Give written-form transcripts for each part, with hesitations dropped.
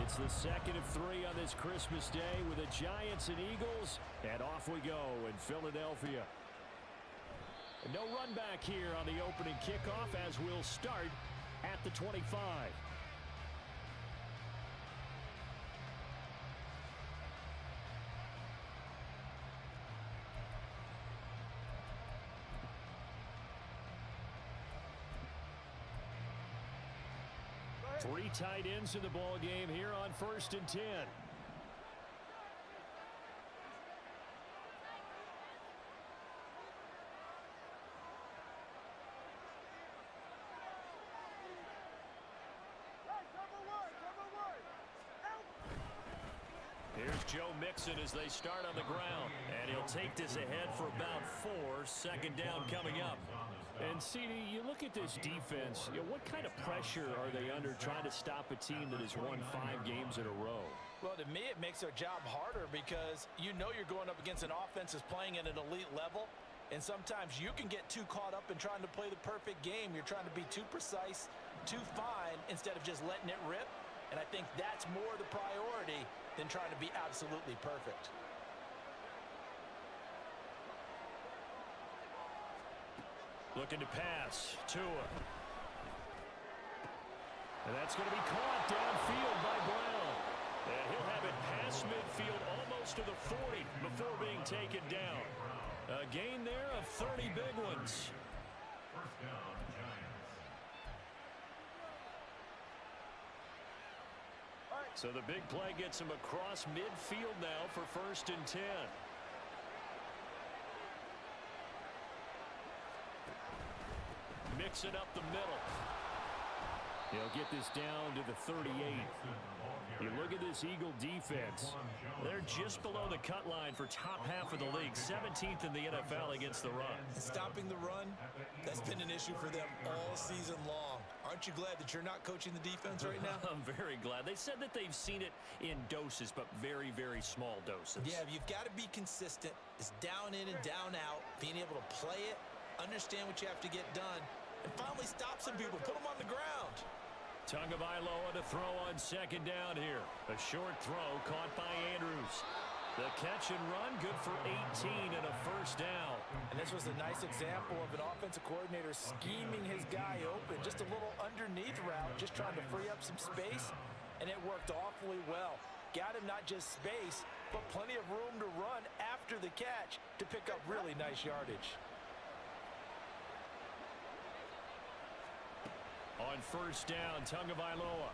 It's the second of 3 on this Christmas Day with the Giants and Eagles, and off we go in Philadelphia. And no run back here on the opening kickoff as we'll start at the 25. Three tight ends in the ball game here on 1st and 10. Here's Joe Mixon as they start on the ground. And he'll take this ahead for about 4. Second down coming up. And, CD, you look at this defense, what kind of pressure are they under trying to stop a team that has won 5 games in a row? Well, to me, it makes their job harder because you know you're going up against an offense that's playing at an elite level. And sometimes you can get too caught up in trying to play the perfect game. You're trying to be too precise, too fine, instead of just letting it rip. And I think that's more the priority than trying to be absolutely perfect. Looking to pass. Tua. And that's going to be caught downfield by Brown. And he'll have it past midfield almost to the 40 before being taken down. A gain there of 30 big ones. First down, Giants. So the big play gets him across midfield now for 1st and 10. Mix it up the middle. He'll get this down to the 38. You look at this Eagle defense. They're just below the cut line for top half of the league. 17th in the NFL against the run. Stopping the run, that's been an issue for them all season long. Aren't you glad that you're not coaching the defense right now? I'm very glad. They said that they've seen it in doses, but very, very small doses. Yeah, you've got to be consistent. It's down in and down out. Being able to play it, understand what you have to get done, and finally stop some people, put them on the ground. Tagovailoa to throw on 2nd down here. A short throw caught by Andrews. The catch and run good for 18 and a 1st down. And this was a nice example of an offensive coordinator scheming his guy open. Just a little underneath route, just trying to free up some space, and it worked awfully well. Got him not just space, but plenty of room to run after the catch to pick up really nice yardage. On 1st down, Tagovailoa.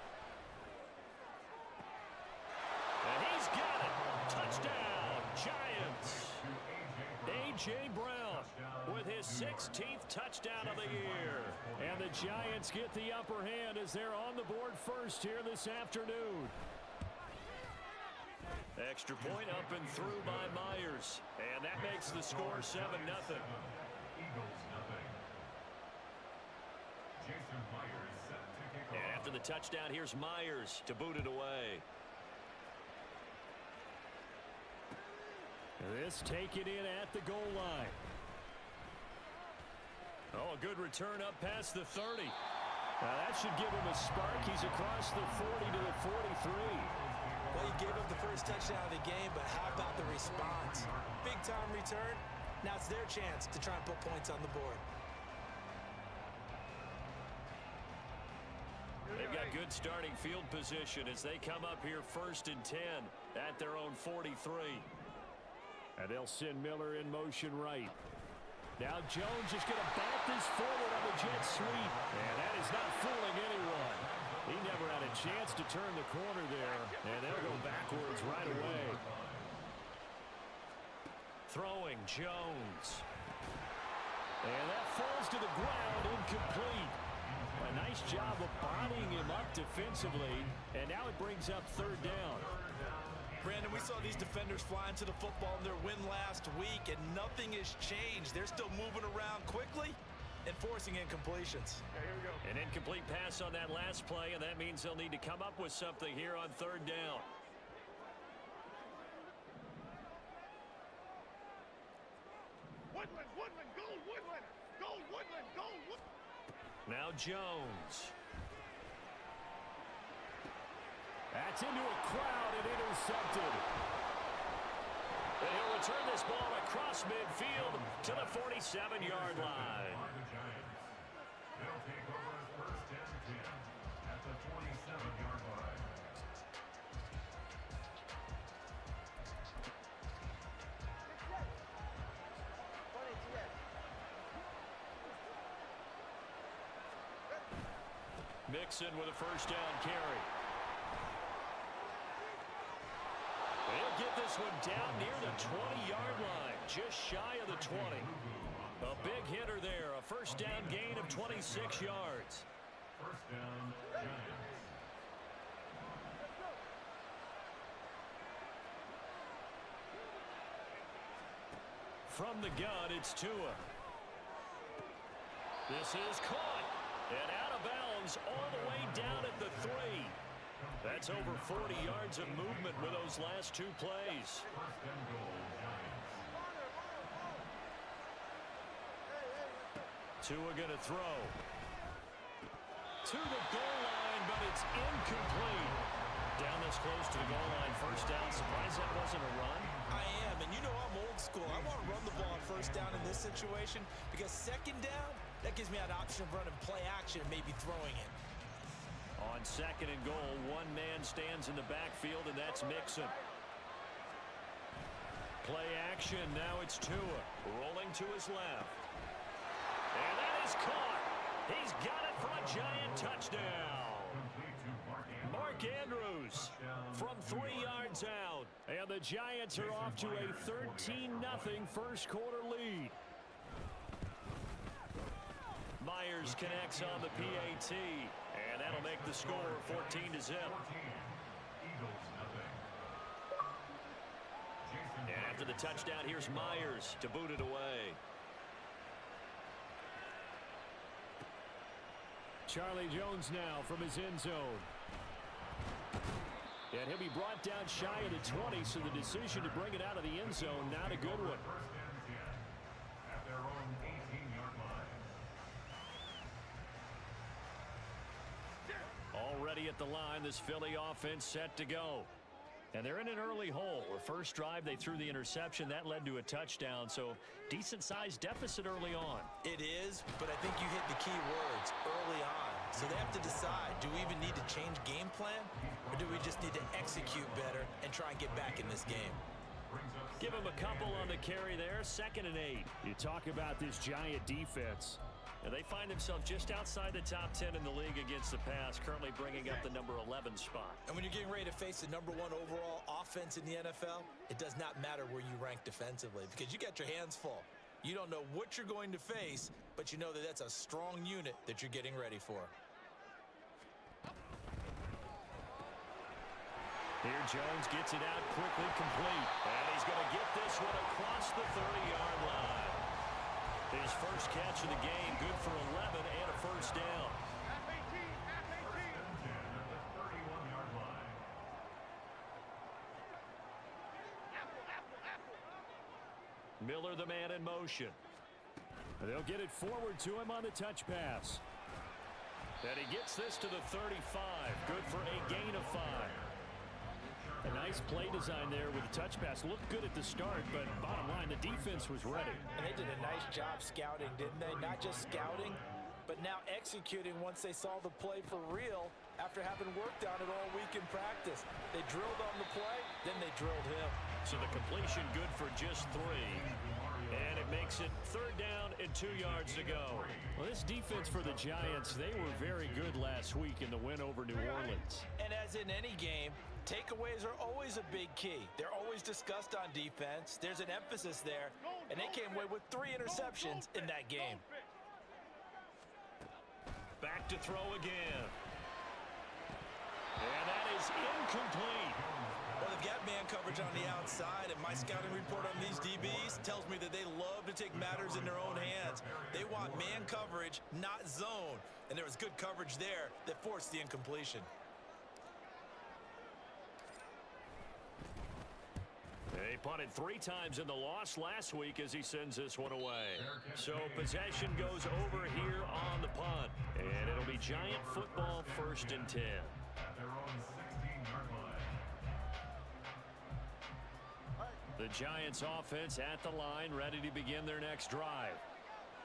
And he's got it. Touchdown, Giants. A.J. Brown with his 16th touchdown of the year. And the Giants get the upper hand as they're on the board first here this afternoon. Extra point up and through by Myers. And that makes the score 7-0. Eagles 0. Jason Myers set to kick off. And after the touchdown, here's Myers to boot it away. This taken in at the goal line. Oh, a good return up past the 30. Now that should give him a spark. He's across the 40 to the 43. Well, he gave up the first touchdown of the game, but how about the response? Big-time return. Now it's their chance to try and put points on the board. They've got good starting field position as they come up here 1st and 10 at their own 43. And they'll send Miller in motion right. Now Jones is going to bat this forward on the jet sweep. And that is not fooling anyone. He never had a chance to turn the corner there. And they'll go backwards right away. Throwing Jones. And that falls to the ground, incomplete. A nice job of bodying him up defensively, and now it brings up 3rd down. Brandon, we saw these defenders flying to the football in their win last week, and nothing has changed. They're still moving around quickly and forcing incompletions. Okay, here we go. An incomplete pass on that last play, and that means they'll need to come up with something here on 3rd down. Woodland, goal, Woodland, goal, Woodland. Now Jones. At That's into a crowd and intercepted. And he'll return this ball across midfield to the 47-yard line. The Giants. They'll take over as first and 10 at the 47-yard line. Mixon with a first down carry. They'll get this one down near the 20-yard line, just shy of the 20. A big hitter there, a first down gain of 26 yards. First down, Giants. From the gun, it's Tua. This is caught. And out of bounds all the way down at the 3. That's over 40 yards of movement with those last two plays. First and goal, Giants. Tua going to throw. To the goal line, but it's incomplete. Down this close to the goal line, first down. Surprised that wasn't a run? I am, and you know I'm old school. I want to run the ball on first down in this situation because second down, that gives me an option of running play action and maybe throwing it. On second and goal, one man stands in the backfield, and that's Mixon. Play action, now it's Tua, rolling to his left. And that is caught. He's got it for a Giant touchdown. Complete to Mark Andrews from 3 yards out. And the Giants are off to a 13-0 first quarter lead. Myers connects on the PAT, and that'll make the score 14-0. Eagles, nothing. And after the touchdown, here's Myers to boot it away. Charlie Jones now from his end zone. And he'll be brought down shy of the 20, so the decision to bring it out of the end zone, not a good one. First and 10 at their own 18-yard line. Already at the line, this Philly offense set to go. And they're in an early hole. Their first drive, they threw the interception. That led to a touchdown, so decent-sized deficit early on. It is, but I think you hit the key words early on. So they have to decide, do we even need to change game plan, or do we just need to execute better and try and get back in this game? Give them a couple on the carry there, 2nd and 8. You talk about this Giant defense. And they find themselves just outside the top 10 in the league against the pass, currently bringing up the number 11 spot. And when you're getting ready to face the number 1 overall offense in the NFL, it does not matter where you rank defensively because you got your hands full. You don't know what you're going to face, but you know that that's a strong unit that you're getting ready for. Here Jones gets it out quickly, complete. And he's going to get this one across the 30-yard line. His first catch of the game, good for 11 and a first down. Half 18, half 18. At the 31-yard line. Apple, apple, apple. Miller the man in motion. They'll get it forward to him on the touch pass. And he gets this to the 35, good for a gain of 5. A nice play design there with the touch pass. Looked good at the start, but bottom line, the defense was ready. And they did a nice job scouting, didn't they? Not just scouting, but now executing once they saw the play for real after having worked on it all week in practice. They drilled on the play, then they drilled him. So the completion good for just 3. And it makes it 3rd down and 2 yards to go. Well, this defense for the Giants, they were very good last week in the win over New Orleans. And as in any game, takeaways are always a big key. They're always discussed on defense. There's an emphasis there, and they came away with 3 interceptions in that game. Back to throw again. And that is incomplete. Well, they've got man coverage on the outside, and my scouting report on these DBs tells me that they love to take matters in their own hands. They want man coverage, not zone. And there was good coverage there that forced the incompletion. They punted 3 times in the loss last week as he sends this one away. So possession goes over here on the punt. And it'll be Giant football 1st and 10. At their own 16-yard line. The Giants offense at the line, ready to begin their next drive.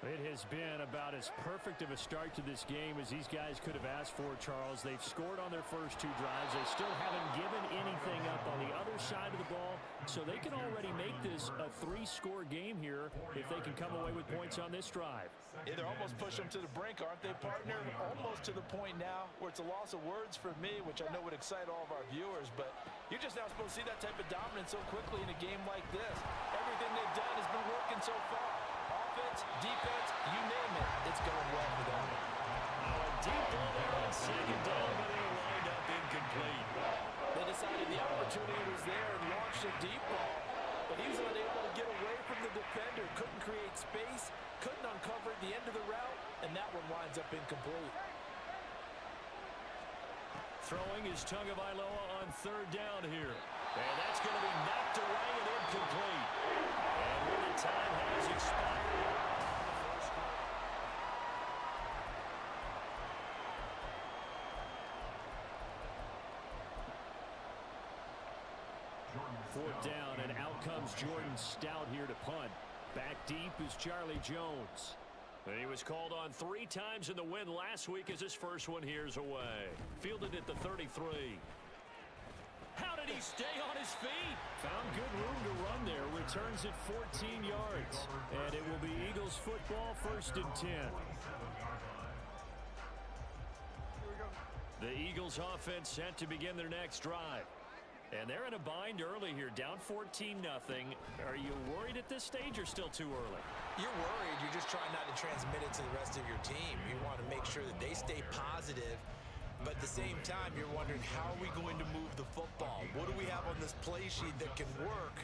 It has been about as perfect of a start to this game as these guys could have asked for, Charles. They've scored on their first 2 drives. They still haven't given anything up on the other side of the ball, so they can already make this a 3-score game here if they can come away with points on this drive. Yeah, they're almost pushing them to the brink, aren't they, partner? Almost to the point now where it's a loss of words for me, which I know would excite all of our viewers, but you're just now supposed to see that type of dominance so quickly in a game like this. Everything they've done has been working so far. Offense, defense, you name it, it's going well for them. Now a deep ball there on second down, but it'll wind up incomplete. They decided the opportunity was there and launched a deep ball, but he was unable to get away from the defender, couldn't create space, couldn't uncover the end of the route, and that one winds up incomplete. Throwing is Tagovailoa on 3rd down here. And that's going to be knocked away and incomplete. And when the time has expired. Fourth down, and out comes Jordan Stout here to punt. Back deep is Charlie Jones. And he was called on 3 times in the win last week as his first one here's away. Fielded at the 33. How did he stay on his feet? Found good room to run there. Returns at 14 yards. And it will be Eagles football, 1st and 10. The Eagles offense set to begin their next drive. And they're in a bind early here, down 14-0. Are you worried at this stage or still too early? You're worried. You're just trying not to transmit it to the rest of your team. You want to make sure that they stay positive, but at the same time, you're wondering, how are we going to move the football? What do we have on this play sheet that can work?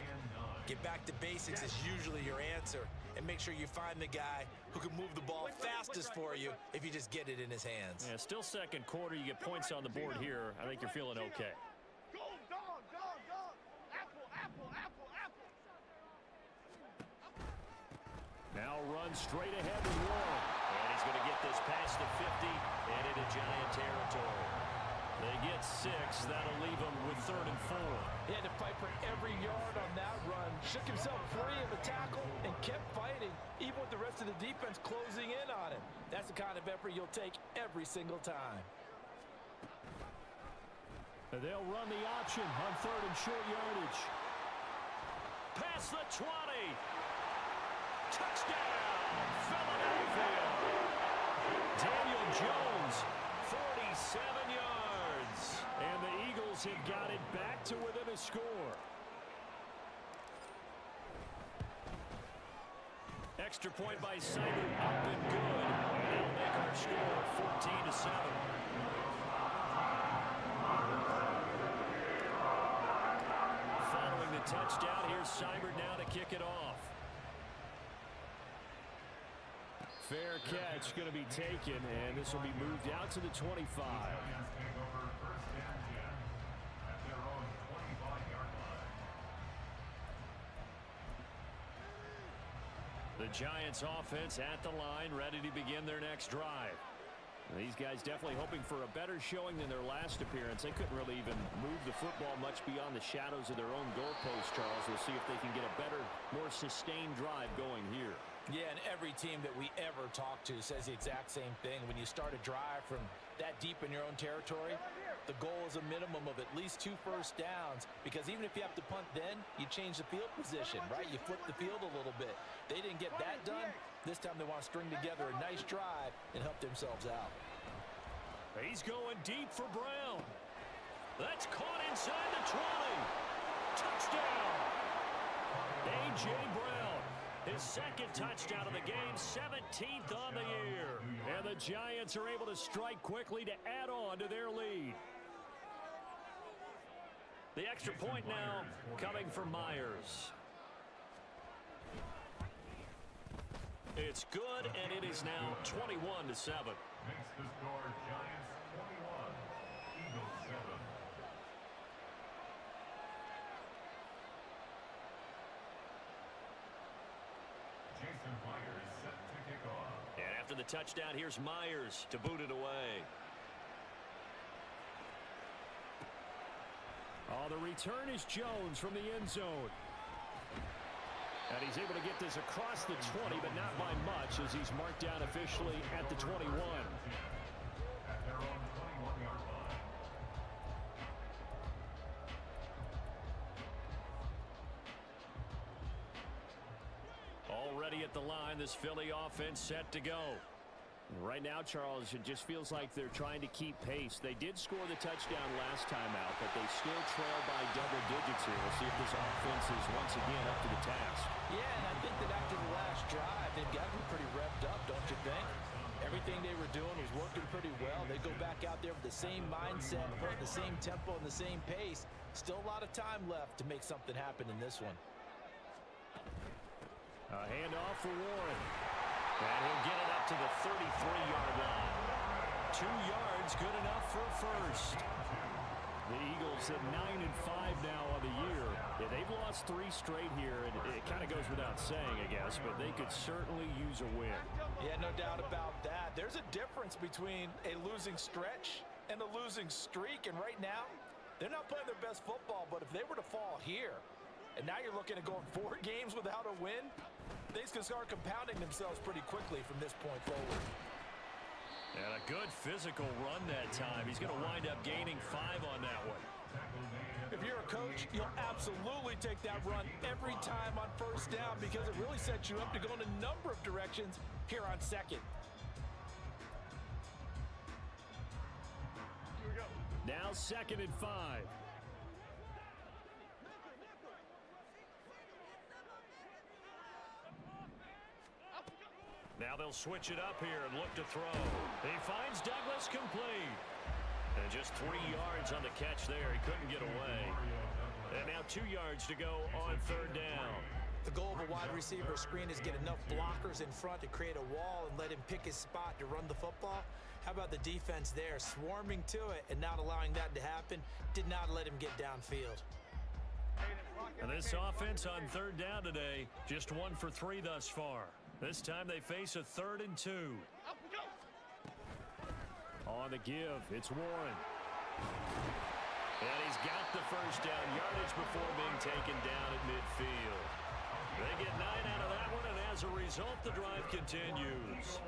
Get back to basics is usually your answer, and make sure you find the guy who can move the ball fastest for you if you just get it in his hands. Yeah, still second quarter. You get points on the board here. I think you're feeling okay. Now runs straight ahead with Warren. And he's going to get this past the 50 and into Giant territory. They get 6. That'll leave them with 3rd and 4. He had to fight for every yard on that run. Shook himself free of a tackle and kept fighting, even with the rest of the defense closing in on him. That's the kind of effort you'll take every single time. They'll run the option on 3rd and short yardage. Past the 20. Touchdown, Philadelphia. Daniel Jones, 47 yards. And the Eagles have got it back to within a score. Extra point by Simon, up and good. And that'll make our score 14-7. Following the touchdown, here's Seibert now to kick it off. Fair catch going to be taken, and this will be moved out to the 25. The Giants offense at the line, ready to begin their next drive. These guys definitely hoping for a better showing than their last appearance. They couldn't really even move the football much beyond the shadows of their own goalpost, Charles. We'll see if they can get a better, more sustained drive going here. Yeah, and every team that we ever talk to says the exact same thing. When you start a drive from that deep in your own territory, the goal is a minimum of at least 2 first downs, because even if you have to punt then, you change the field position, right? You flip the field a little bit. They didn't get that done. This time they want to string together a nice drive and help themselves out. He's going deep for Brown. That's caught inside the 20. Touchdown. A.J. Brown. His 2nd touchdown of the game, 17th on the year. And the Giants are able to strike quickly to add on to their lead. The extra point now coming from Myers. It's good, and it is now 21-7. Makes the score Giants 21, Eagles 7. Jason Myers set to kick off. And after the touchdown, here's Myers to boot it away. Oh, the return is Jones from the end zone. And he's able to get this across the 20, but not by much, as he's marked down officially at the 21. At their own 21-yard line. Already at the line, this Philly offense set to go. Right now, Charles, it just feels like they're trying to keep pace. They did score the touchdown last time out, but they still trail by double digits here. We'll see if this offense is once again up to the task. Yeah, and I think that after the last drive, they've got to be pretty revved up, don't you think? Everything they were doing was working pretty well. They go back out there with the same mindset, put the same tempo and the same pace. Still a lot of time left to make something happen in this one. A handoff for Warren. And he'll get it up to the 33-yard line. 2 yards, good enough for a first. The Eagles at 9-5 now on the year. Yeah, they've lost 3 straight here, and it kind of goes without saying, I guess, but they could certainly use a win. Yeah, no doubt about that. There's a difference between a losing stretch and a losing streak, and right now, they're not playing their best football, but if they were to fall here, and now you're looking at going 4 games without a win, things can start compounding themselves pretty quickly from this point forward. And a good physical run that time. He's going to wind up gaining 5 on that one. If you're a coach, you'll absolutely take that run every time on first down because it really sets you up to go in a number of directions here on second. Here we go. Now 2nd and 5. Now they'll switch it up here and look to throw. He finds Douglas complete. And just 3 yards on the catch there. He couldn't get away. And now 2 yards to go on 3rd down. The goal of a wide receiver screen is get enough blockers in front to create a wall and let him pick his spot to run the football. How about the defense there, swarming to it and not allowing that to happen? Did not let him get downfield. And this offense on 3rd down today, just 1 for 3 thus far. This time they face a 3rd and 2. Up we go. On the give, it's Warren. And he's got the first down yardage before being taken down at midfield. They get 9 out of that one, and as a result, the drive continues.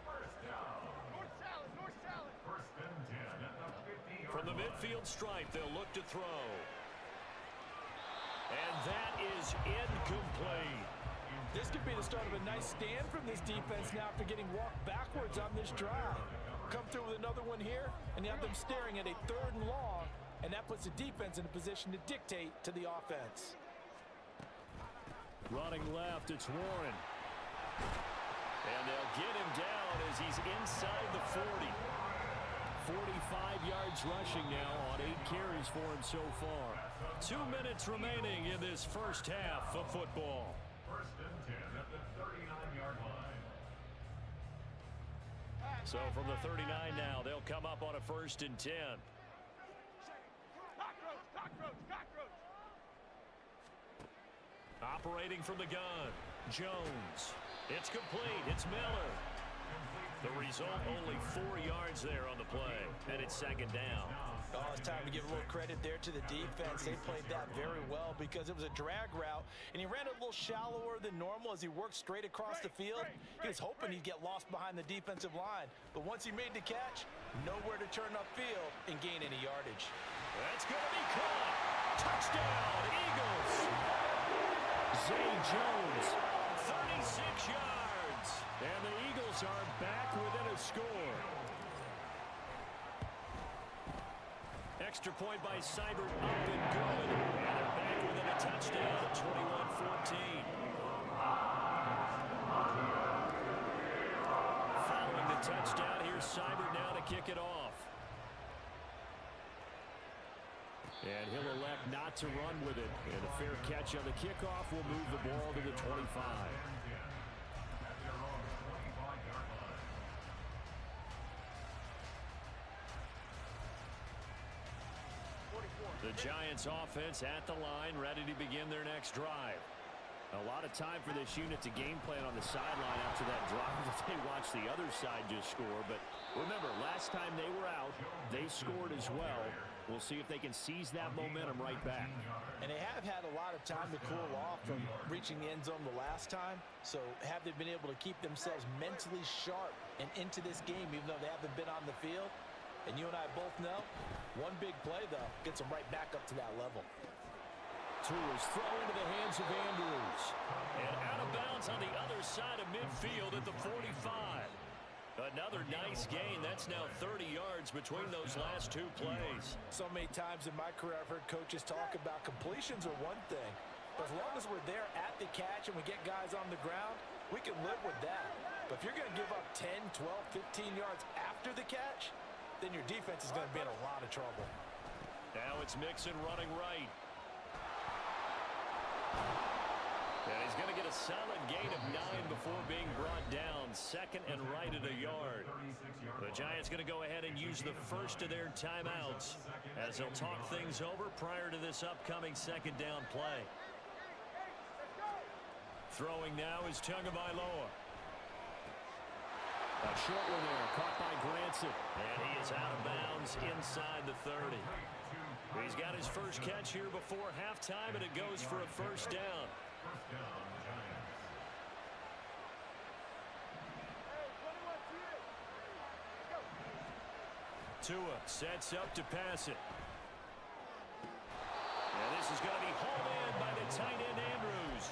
First down. North salad, north salad. First and 10 at the 50-yard From the line. midfield stripe, they'll look to throw. And that is incomplete. This could be the start of a nice stand from this defense now after getting walked backwards on this drive. Come through with another one here, and you have them staring at a 3rd and long, and that puts the defense in a position to dictate to the offense. Running left, it's Warren. And they'll get him down as he's inside the 40. 45 yards rushing now on 8 carries for him so far. 2 minutes remaining in this first half of football. First and 10 at the 39-yard line. So from the 39 now, they'll come up on a 1st and 10. Cockroach, cockroach, cockroach. Operating from the gun, Jones. It's complete. It's Miller. The result, only 4 yards there on the play, and it's 2nd down. Oh, it's time to give a little credit there to the defense. They played that very well because it was a drag route, and he ran a little shallower than normal as he worked straight across the field. He was hoping he'd get lost behind the defensive line, but once he made the catch, nowhere to turn upfield and gain any yardage. That's going to be caught. Touchdown, Eagles. Zay Jones, 36 yards. And the Eagles are back within a score. Extra point by Seibert, up and good. And they're back within a touchdown at 21-14. Following the touchdown, here's Seibert now to kick it off. And he'll elect not to run with it. And a fair catch on the kickoff will move the ball to the 25. The Giants offense at the line, ready to begin their next drive. A lot of time for this unit to game plan on the sideline after that drive if they watch the other side just score. But remember, last time they were out, they scored as well. We'll see if they can seize that momentum right back. And they have had a lot of time to cool off from reaching the end zone the last time. So have they been able to keep themselves mentally sharp and into this game, even though they haven't been on the field? And you and I both know, one big play, though, gets them right back up to that level. Tua's throw into the hands of Andrews. And out of bounds on the other side of midfield at the 45. Another nice gain. That's now 30 yards between those last two plays. So many times in my career I've heard coaches talk about completions are one thing. But as long as we're there at the catch and we get guys on the ground, we can live with that. But if you're going to give up 10, 12, 15 yards after the catch, then your defense is going to be in a lot of trouble. Now it's Mixon running right. And he's going to get a solid gain of 9 before being brought down. Second and right at a yard. The Giants going to go ahead and use the first of their timeouts as they'll talk things over prior to this upcoming second down play. Throwing now is Tagovailoa. A short one there, caught by Granson. And he is out of bounds inside the 30. He's got his first catch here before halftime, and it goes for a first down. Tua sets up to pass it. And this is going to be hauled in by the tight end Andrews.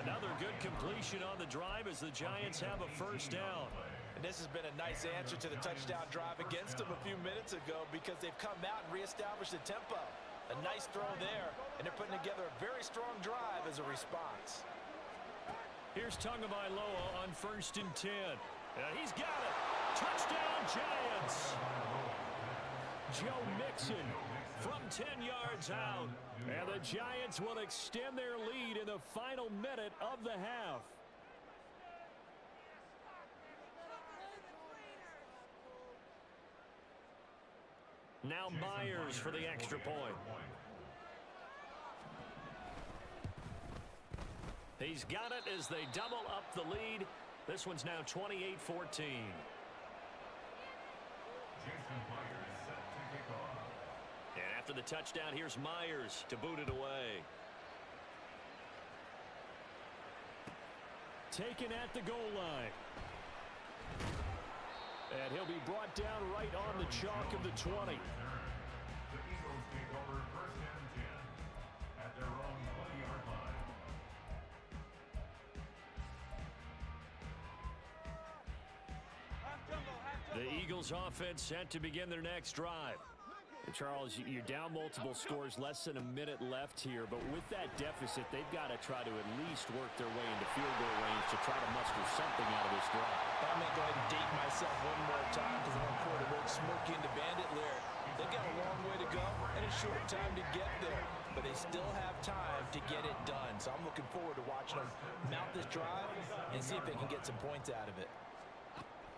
Another good completion on the drive as the Giants have a first down. And this has been a nice answer to the touchdown drive against them a few minutes ago because they've come out and reestablished the tempo. A nice throw there, and they're putting together a very strong drive as a response. Here's Tagovailoa on 1st and 10. And he's got it. Touchdown, Giants. Joe Mixon from 10 yards out. And the Giants will extend their lead in the final minute of the half. Now Myers for the extra point. He's got it as they double up the lead. This one's now 28-14. And after the touchdown, here's Myers to boot it away. Taken at the goal line. And he'll be brought down right on the chalk of the 20. The Eagles take over 1st and 10 at their own 20-yard line. The Eagles offense set to begin their next drive. And Charles, you're down multiple scores, less than a minute left here, but with that deficit, they've got to try to at least work their way into field goal range to try to muster something out of this drive. I'm going to go ahead and date myself one more time because I want to quote a very Smokey and the Bandit lyric. They've got a long way to go and a short time to get there, but they still have time to get it done. So I'm looking forward to watching them mount this drive and see if they can get some points out of it.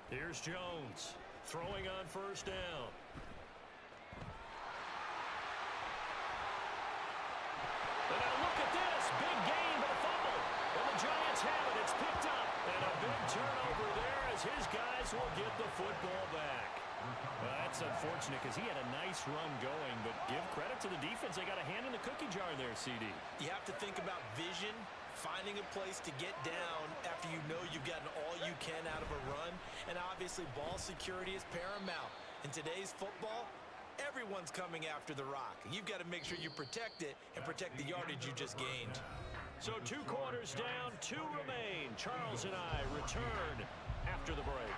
Here's Jones throwing on 1st down. And now look at this. Big gain, but a fumble. And the Giants have it. It's picked up. And a big turnover there as his guys will get the football back. Well, that's unfortunate because he had a nice run going, but give credit to the defense. They got a hand in the cookie jar there, CD. You have to think about vision, finding a place to get down after you know you've gotten all you can out of a run, and obviously ball security is paramount. In today's football, everyone's coming after the rock. You've got to make sure you protect it and protect the yardage you just gained. So 2 quarters down, 2 remain. Charles and I return after the break.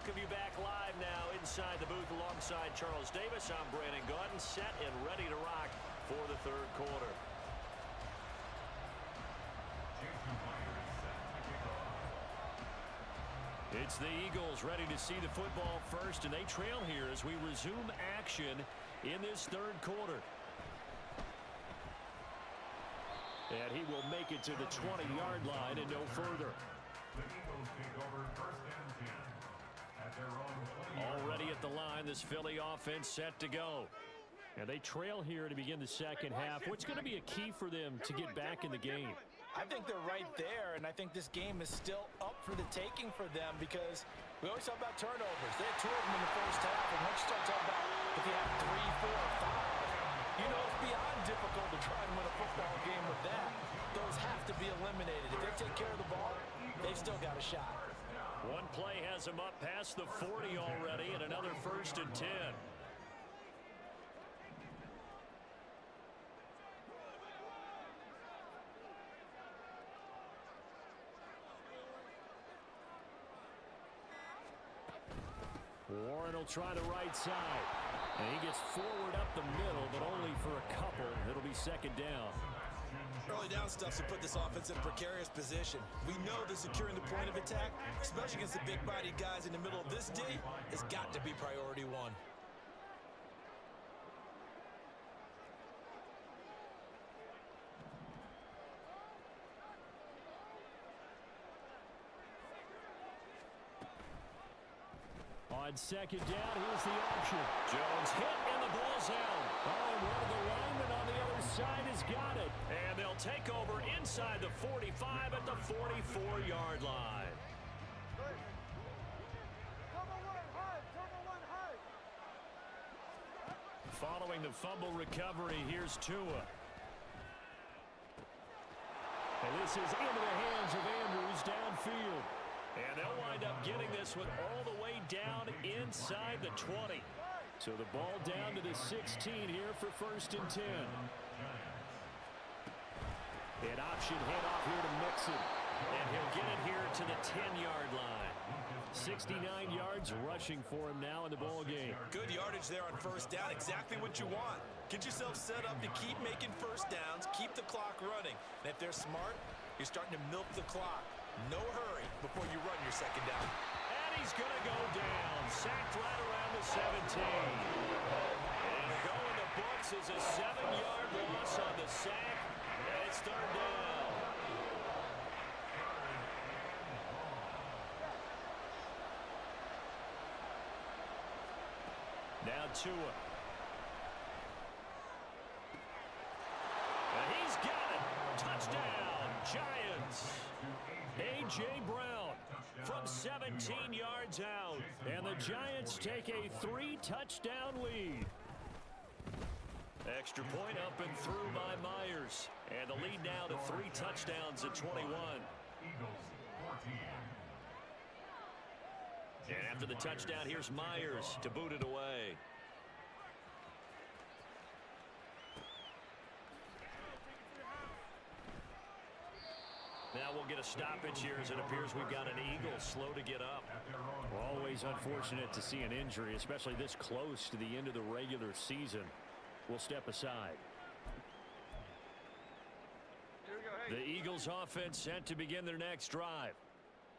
Welcome you back live now inside the booth alongside Charles Davis. I'm Brandon Gaudin, set and ready to rock for the 3rd quarter. It's the Eagles ready to see the football first, and they trail here as we resume action in this 3rd quarter. And he will make it to the 20-yard line and no further. The Eagles take over 1st and 10 find this Philly offense set to go. And they trail here to begin the second half. What's going to be a key for them to get back in the game? I think they're right there, and I think this game is still up for the taking for them because we always talk about turnovers. They had 2 of them in the first half, and once you start talking about if you have 3, 4, 5, you know it's beyond difficult to try and win a football game with that. Those have to be eliminated. If they take care of the ball, they've still got a shot. One play has them up past the 40 already, and another 1st and 10. Warren will try the right side. And he gets forward up the middle, but only for a couple. It'll be 2nd down. Early down stuff to put this offense in a precarious position. We know that securing the point of attack, especially against the big-bodied guys in the middle of this D, has got to be priority 1. On 2nd down, here's the option. Jones hit, and the ball's out. Oh, and one of the linemen on the other side has got it. And they'll take over inside the 45 at the 44-yard line. Following the fumble recovery, here's Tua. And this is into the hands of Andrews downfield. And they'll wind up getting this one all the way down inside the 20. So the ball down to the 16 here for 1st and 10. An option handoff here to Mixon. And he'll get it here to the 10-yard line. 69 yards rushing for him now in the ball game. Good yardage there on 1st down. Exactly what you want. Get yourself set up to keep making 1st downs, keep the clock running. And if they're smart, you're starting to milk the clock. No hurry before you run your 2nd down. And he's going to go down. Sacked right around the 17. And a go in the books is a 7-yard loss on the sack. And it's 3rd down. Now Tua. And he's got it. Touchdown, Giants. A.J. Brown from 17 yards out. And the Giants take a 3-touchdown lead. Extra point up and through by Myers. And the lead now to 3 touchdowns at 21. And after the touchdown, here's Myers to boot it away. Now we'll get a stoppage here as it appears we've got an Eagle slow to get up. Always unfortunate to see an injury, especially this close to the end of the regular season. We'll step aside. The Eagles offense set to begin their next drive.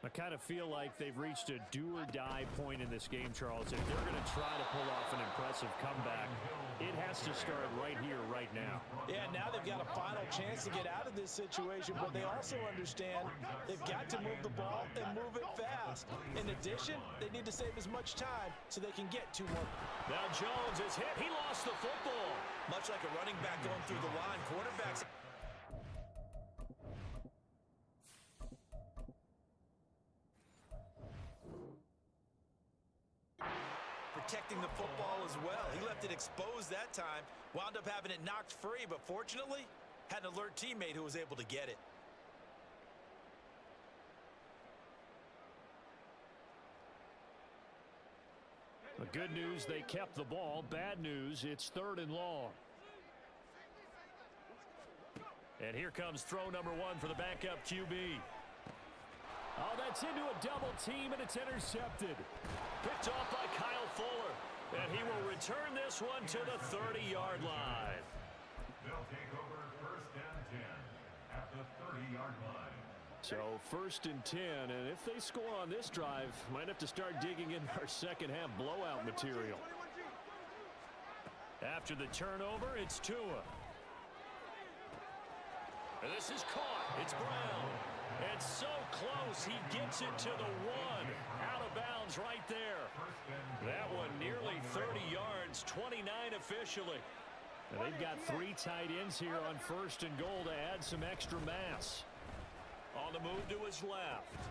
I kind of feel like they've reached a do-or-die point in this game, Charles. If they're going to try to pull off an impressive comeback, it has to start right here, right now. Yeah, now they've got a final chance to get out of this situation, but they also understand they've got to move the ball and move it fast. In addition, they need to save as much time so they can get 2 more. Now Jones is hit. He lost the football. Much like a running back going through the line, quarterbacks... protecting the football as well. He left it exposed that time, wound up having it knocked free, but fortunately had an alert teammate who was able to get it. The good news, they kept the ball. Bad news, it's 3rd and long. And here comes throw number 1 for the backup QB. Oh, that's into a double team, and it's intercepted. Picked off by Kyle Fuller. And he will return this one to the 30-yard line. They'll take over 1st and 10 at the 30-yard line. So 1st and 10, and if they score on this drive, might have to start digging into our second half blowout material. After the turnover, it's Tua. And this is caught. It's Brown. And so close, he gets it to the 1. Out of bounds right there. That one nearly 30 29 officially. And they've got 3 tight ends here on 1st and goal to add some extra mass. On the move to his left.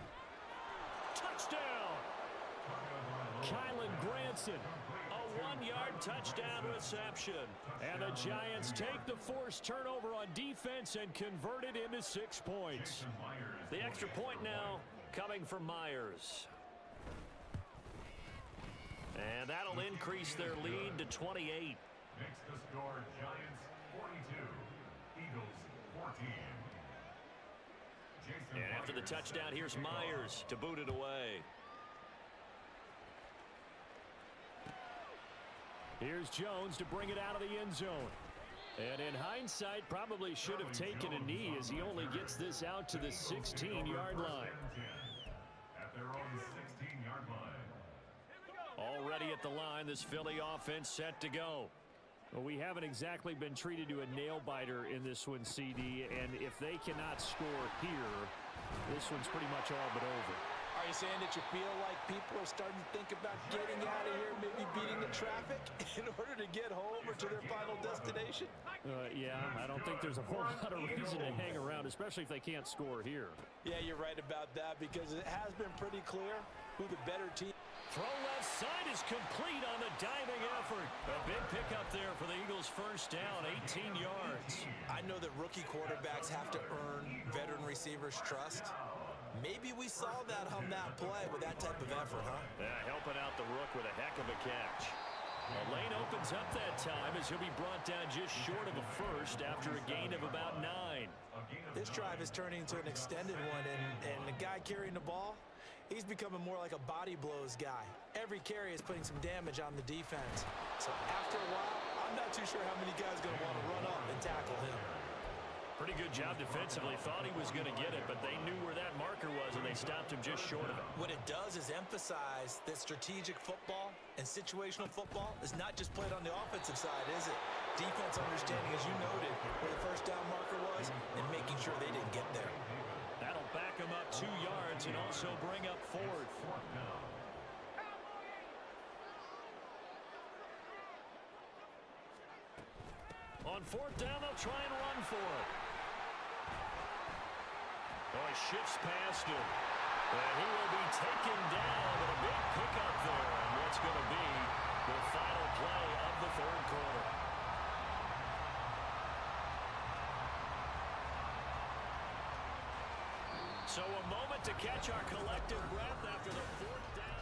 Touchdown! Kylan Granson. A 1-yard touchdown reception. And the Giants take the forced turnover on defense and convert it into 6 points. The extra point now coming from Myers. And that'll increase their lead to 28. Makes the score Giants 42, Eagles 14. And after the touchdown, here's Myers to boot it away. Here's Jones to bring it out of the end zone. And in hindsight, probably should have taken a knee as he only gets this out to the 16-yard line. At their own 16-yard line. Already at the line, this Philly offense set to go. Well, we haven't exactly been treated to a nail-biter in this one, CD, and if they cannot score here, this one's pretty much all but over. Are you saying that you feel like people are starting to think about getting out of here, maybe beating the traffic in order to get home or to their final destination? Yeah, I don't think there's a whole lot of reason to hang around, especially if they can't score here. Yeah, you're right about that because it has been pretty clear who the better team. Throw left side is complete on the diving effort. A big pickup there for the Eagles' first down, 18 yards. I know that rookie quarterbacks have to earn veteran receivers' trust. Maybe we saw that on that play with that type of effort, huh? Yeah, helping out the rook with a heck of a catch. The lane opens up that time as he'll be brought down just short of a first after a gain of about 9. This drive is turning into an extended one, and the guy carrying the ball, he's becoming more like a body blows guy. Every carry is putting some damage on the defense. So after a while, I'm not too sure how many guys are going to want to run up and tackle him. Pretty good job defensively. Thought he was going to get it, but they knew where that marker was, and they stopped him just short of it. What it does is emphasize that strategic football and situational football is not just played on the offensive side, is it? Defense understanding, as you noted, where the first down marker was and making sure they didn't get there. That'll back him up 2 yards and also bring up 4th. On 4th down, they'll try and run for it. Oh, he shifts past him. And he will be taken down with a big pickup there on what's going to be the final play of the 3rd quarter. So a moment to catch our collective breath after the 4th down.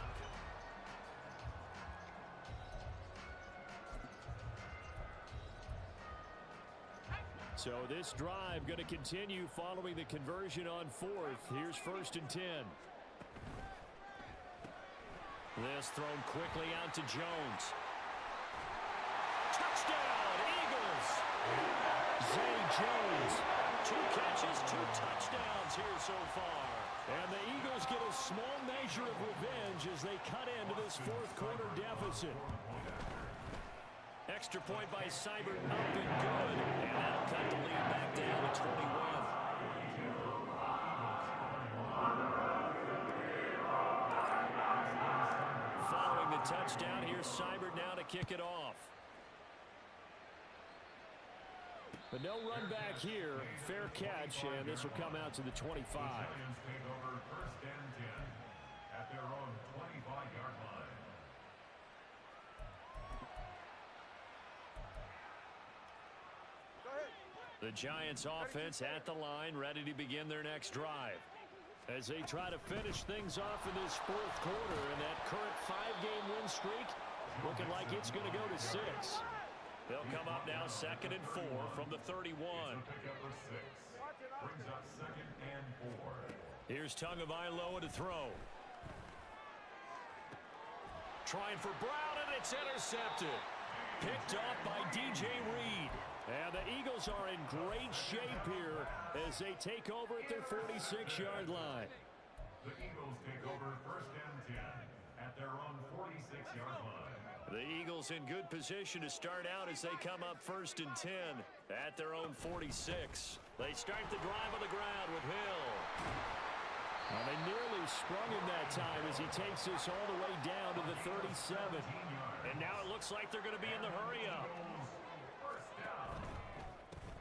So this drive going to continue following the conversion on 4th. Here's 1st and 10. This thrown quickly out to Jones. Touchdown, Eagles! Zay Jones. 2 catches, 2 touchdowns here so far. And the Eagles get a small measure of revenge as they cut into this 4th quarter deficit. Extra point by Seibert, up and good. And that'll cut the lead back down to 21. Following the touchdown, here's Seibert now to kick it off. But no run back here. Fair catch, and this will come out to the 25. The Giants take over 1st and 10 at their own 25-yard line. The Giants offense at the line, ready to begin their next drive. As they try to finish things off in this 4th quarter, and that current 5-game win streak looking like it's going to go to 6. They'll come up now 2nd and 4 from the 31. Pickup of 6. Brings up 2nd and 4. Here's Tagovailoa to throw. Trying for Brown, and it's intercepted. Picked off by DJ Reed. And the Eagles are in great shape here as they take over at their 46-yard line. The Eagles take over 1st and 10 at their own 46-yard line. The Eagles in good position to start out as they come up 1st and 10 at their own 46. They start the drive on the ground with Hill. Well, they nearly sprung him that time as he takes this all the way down to the 37. And now it looks like they're going to be in the hurry-up.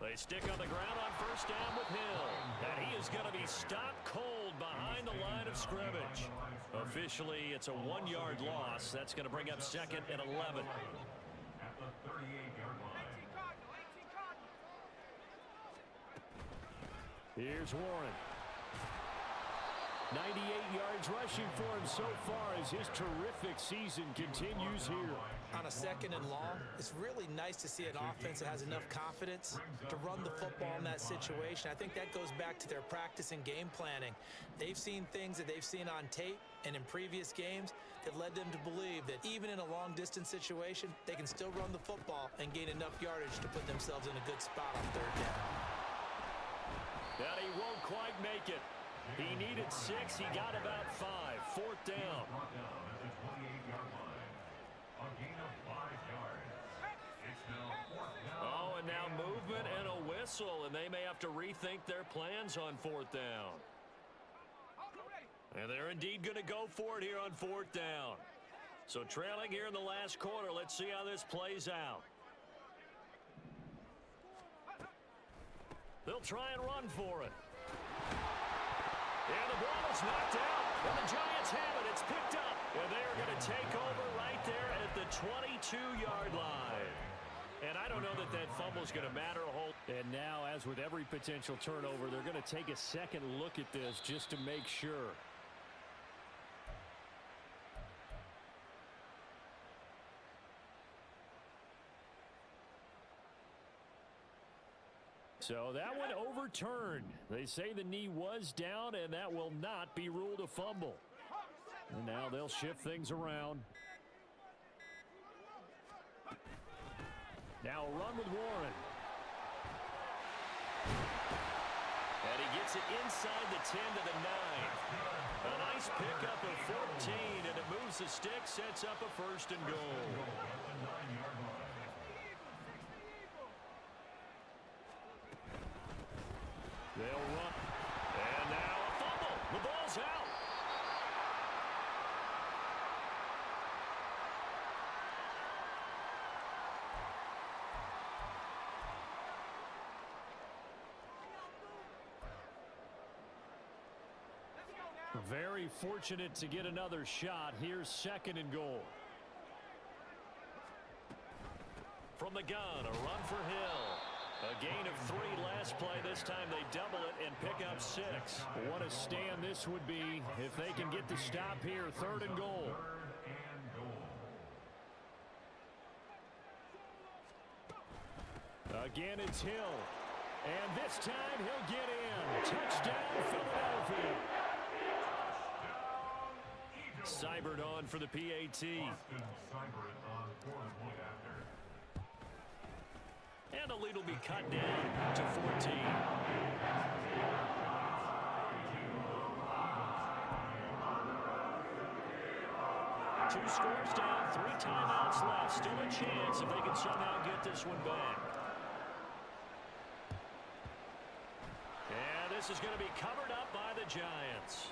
They stick on the ground on first down with Hill. And he is going to be stopped cold behind the line of scrimmage. Officially, it's a 1-yard loss. That's going to bring up second and 11. At the 38-yard line. Here's Warren. 98 yards rushing for him so far as his terrific season continues here. On a second and long, it's really nice to see an offense that has enough confidence to run the football in that situation. I think that goes back to their practice and game planning. They've seen things that they've seen on tape and in previous games that led them to believe that even in a long-distance situation, they can still run the football and gain enough yardage to put themselves in a good spot on third down. And he won't quite make it. He needed 6. He got about 5. Fourth down. Brought down at the 28-yard line. A gain of 5 yards. It's now fourth down. Oh, and now movement and a whistle, and they may have to rethink their plans on fourth down. And they're indeed going to go for it here on fourth down. So trailing here in the last quarter, let's see how this plays out. They'll try and run for it. And the ball is knocked out. And the Giants have it. It's picked up. And they're going to take over right there at the 22-yard line. And I don't know that that fumble is going to matter a whole. And now, as with every potential turnover, they're going to take a second look at this just to make sure. So that one overturned. They say the knee was down, and that will not be ruled a fumble. And now they'll shift things around. Now a run with Warren. And he gets it inside the 10 to the 9. A nice pickup of 14, and it moves the stick, sets up a first and goal. They'll run. And now a fumble. The ball's out. Very fortunate to get another shot. Here's second and goal. From the gun, a run for Hill. A gain of 3 last play. This time they double it and pick up 6. What a stand this would be if they can get the stop here. Third and goal. Again, it's Hill. And this time he'll get in. Touchdown, Philadelphia. Seibert on for the PAT. And the lead will be cut down to 14. Two scores down, 3 timeouts left. Still a chance if they can somehow get this one back. And this is going to be covered up by the Giants.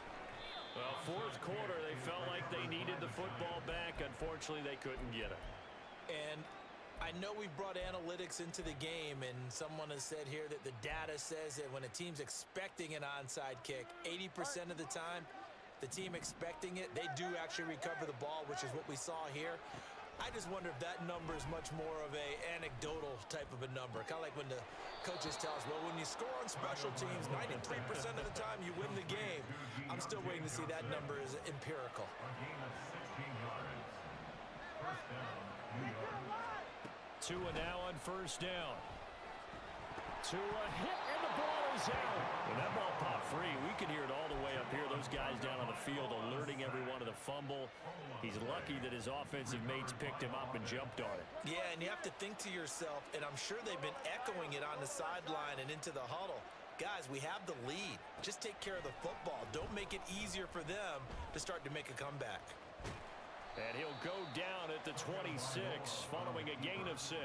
Well, fourth quarter, they felt like they needed the football back. Unfortunately, they couldn't get it. And I know we've brought analytics into the game, and someone has said here that the data says that when a team's expecting an onside kick, 80% of the time, the team expecting it, they do actually recover the ball, which is what we saw here. I just wonder if that number is much more of a anecdotal type of a number. Kind of like when the coaches tell us, well, when you score on special teams, 93% of the time you win the game. I'm still waiting to see that number is empirical. Tua now on first down. Tua hit, and the ball is out. When that ball popped free, we can hear it all the way up here. Those guys down on the field alerting everyone of the fumble. He's lucky that his offensive mates picked him up and jumped on it. Yeah, and you have to think to yourself, and I'm sure they've been echoing it on the sideline and into the huddle. Guys, we have the lead. Just take care of the football. Don't make it easier for them to start to make a comeback. And he'll go down at the 26 following a gain of 6.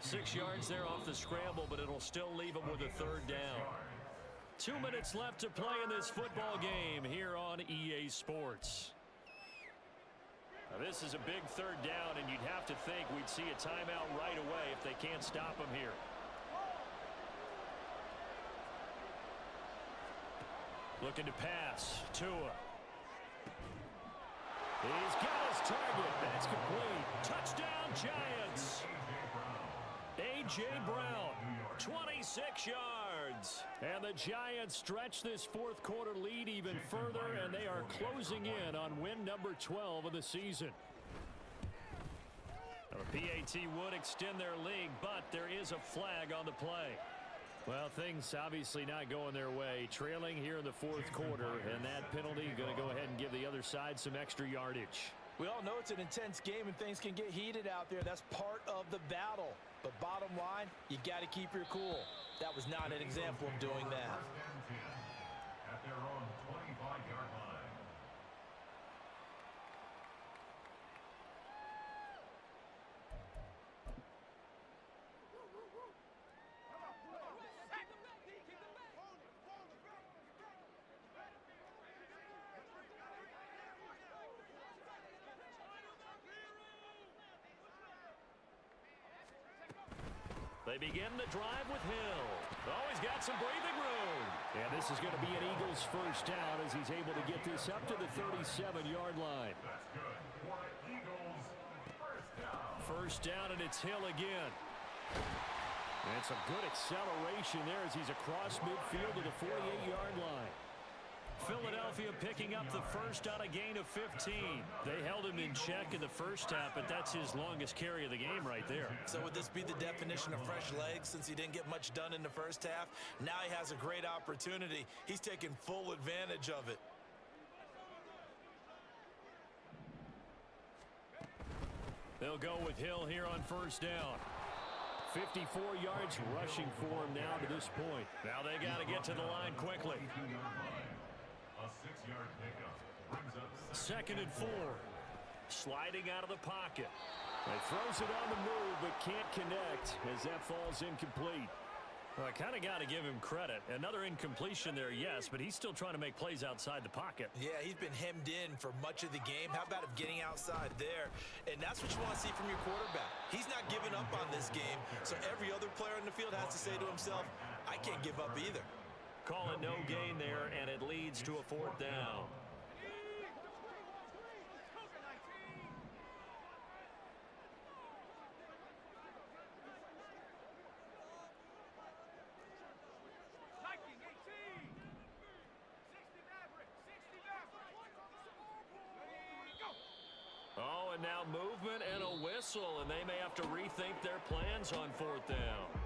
6 yards there off the scramble, but it'll still leave him with a third down. 2 minutes left to play in this football game here on EA Sports. Now, this is a big third down, and you'd have to think we'd see a timeout right away if they can't stop him here. Looking to pass. Tua. He's got his target. That's complete. Touchdown, Giants. A.J. Brown, 26 yards. And the Giants stretch this fourth quarter lead even further, and they are closing in on win number 12 of the season. Now, the PAT would extend their lead, but there is a flag on the play. Well, things obviously not going their way. Trailing here in the fourth quarter, and that penalty going to go ahead and give the other side some extra yardage. We all know it's an intense game and things can get heated out there. That's part of the battle. But bottom line, you got to keep your cool. That was not an example of doing that. At their own 25-yard line. They begin the drive with Hill. Oh, he's got some breathing room. And this is going to be an Eagles first down as he's able to get this up to the 37-yard line. That's good for the Eagles. First down. First down, and it's Hill again. And some good acceleration there as he's across midfield to the 48-yard line. Philadelphia picking up the first on a gain of 15. They held him in check in the first half, but that's his longest carry of the game right there. So would this be the definition of fresh legs since he didn't get much done in the first half? Now he has a great opportunity. He's taking full advantage of it. They'll go with Hill here on first down. 54 yards rushing for him now to this point. Now they got to get to the line quickly. A 6-yard pickup brings up Second and 4. Sliding out of the pocket. He throws it on the move but can't connect as that falls incomplete. Well, I kind of got to give him credit. Another incompletion there, yes, but he's still trying to make plays outside the pocket. Yeah, he's been hemmed in for much of the game. How about him getting outside there? And that's what you want to see from your quarterback. He's not giving up on this game, so every other player in the field has to say to himself, I can't give up either. Call it no gain there, and it leads to a fourth down. Oh, and now movement and a whistle, and they may have to rethink their plans on fourth down.